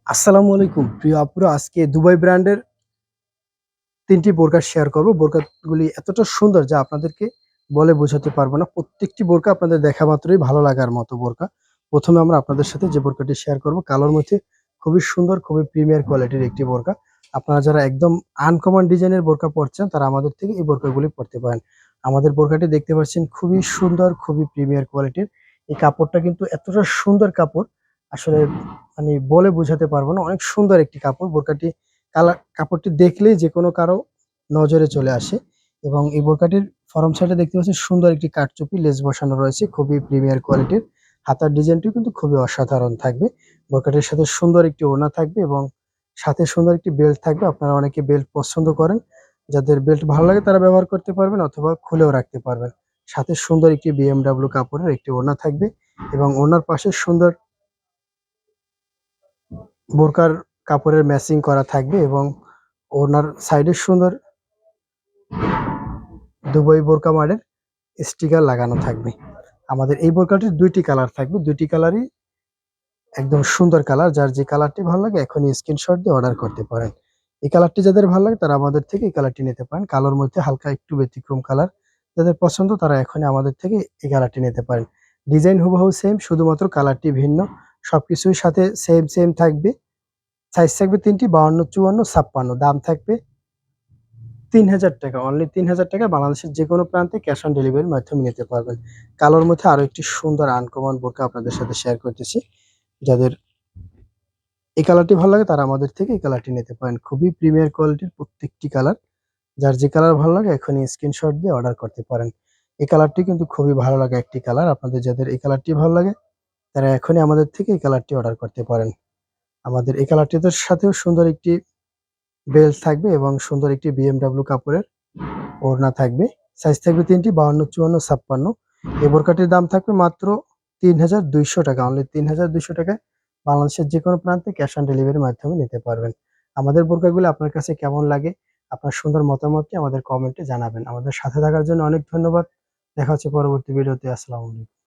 আসসালামু আলাইকুম প্রিয় আপুরা, আজকে দুবাই ব্র্যান্ডের ৩টি বোরকা শেয়ার করব। বোরকাগুলি এতটা সুন্দর যা আপনাদেরকে বলে বোঝাতে পারবো না। প্রত্যেকটি বোরকা আপনাদের দেখা মাত্রই ভালো লাগার মতো বোরকা। প্রথমে আমরা আপনাদের সাথে যে বোরকাটি শেয়ার করব, কালোর মধ্যে খুবই সুন্দর, খুবই প্রিমিয়ার কোয়ালিটির একটি বোরকা। আপনারা যারা একদম আনকমন ডিজাইনের বোরকা পরছেন তারা আমাদের থেকে এই বোরকাগুলি পরতে পারেন। আমাদের বোরকাটি দেখতে পাচ্ছেন খুবই সুন্দর, খুবই প্রিমিয়ার কোয়ালিটির। এই কাপড়টা কিন্তু এতটা সুন্দর কাপড়, আসলে মানে বলে বোঝাতে পারবো না। অনেক সুন্দর একটি কাপড়। বোরকাটি কাপড়টি দেখলেই যে কোনো কারো নজরে চলে আসে। এবং এই বোরকাটির ফরম সাইডে দেখতে পাচ্ছি সুন্দর একটি কাঠচুপি লেস বসানো রয়েছে, খুবই প্রিমিয়ার কোয়ালিটির। হাতার ডিজাইনটি কিন্তু খুবই অসাধারণ থাকবে। বোরকাটির সাথে সুন্দর একটি ওড়না থাকবে এবং সাথে সুন্দর একটি বেল্ট থাকবে। আপনারা অনেকে বেল্ট পছন্দ করেন, যাদের বেল্ট ভালো লাগে তারা ব্যবহার করতে পারবেন অথবা খুলেও রাখতে পারবেন। সাথে সুন্দর একটি বিএমডাব্লিউ কাপড়ের একটি ওড়না থাকবে এবং ওড়নার পাশে সুন্দর বোরকার কাপড়ের ম্যাচিং করা থাকবে এবং ওড়নার সাইডে সুন্দর দুবাই বোরকা মার্টের স্টিকার লাগানো থাকবে। আমাদের এই বোরকাটির ২টি কালার থাকবে, ২টি কালারই একদম সুন্দর কালার। যার যে কালারটি ভালো লাগে এখনই স্ক্রিনশট দিয়ে অর্ডার করতে পারেন। এই কালারটি যাদের ভালো লাগে তারা আমাদের থেকে এই কালারটি নিতে পারেন। কালোর মধ্যে হালকা একটু ব্যতিক্রম কালার যাদের পছন্দ তারা এখনই আমাদের থেকে এই কালারটি নিতে পারেন। ডিজাইন হুবহু সেম, শুধুমাত্র কালারটি ভিন্ন। সবকিছুর সাথে সেম সেম থাকবে। সাইজ থাকবে ৩টি, ৫২, ৫৪, ৫৬। দাম থাকবে ৩,০০০ টাকা, অনলি ৩,০০০ টাকা। বাংলাদেশের যে কোনো প্রান্তে ক্যাশ অন ডেলিভারির মাধ্যমে নিতে পারবেন। কালোর মধ্যে আরো একটি সুন্দর আনকমন বোরকা আপনাদের সাথে শেয়ার করতেছি। যাদের এই কালারটি ভালো লাগে তারা আমাদের থেকে এই কালারটি নিতে পারেন। খুবই প্রিমিয়ার কোয়ালিটির প্রত্যেকটি কালার। যার যে কালার ভালো লাগে এখনই স্ক্রিনশট দিয়ে অর্ডার করতে পারেন। এই কালারটি কিন্তু খুবই ভালো লাগা একটি কালার। আপনাদের যাদের এই কালারটি ভালো লাগে তারা এখনই আমাদের থেকে এই কালারটি অর্ডার করতে পারেন। আমাদের এই কালারটির সাথেও সুন্দর একটি বেল্ট থাকবে এবং সুন্দর একটি বিএমডাব্লিউ কাপড়ের ওড়না থাকবে। সাইজ থাকবে ৩টি, ৫২, ৫৪, ৫৬। এই বোরকাটির দাম থাকবে মাত্র ৩,২০০ টাকা, অনলি ৩,২০০ টাকায় বাংলাদেশের যে কোনো প্রান্তে ক্যাশ অন ডেলিভারির মাধ্যমে নিতে পারবেন। আমাদের বোরকাগুলো আপনার কাছে কেমন লাগে, আপনার সুন্দর মতামতটি আমাদের কমেন্টে জানাবেন। আমাদের সাথে থাকার জন্য অনেক ধন্যবাদ। দেখা হচ্ছে পরবর্তী ভিডিওতে। আসসালামু আলাইকুম।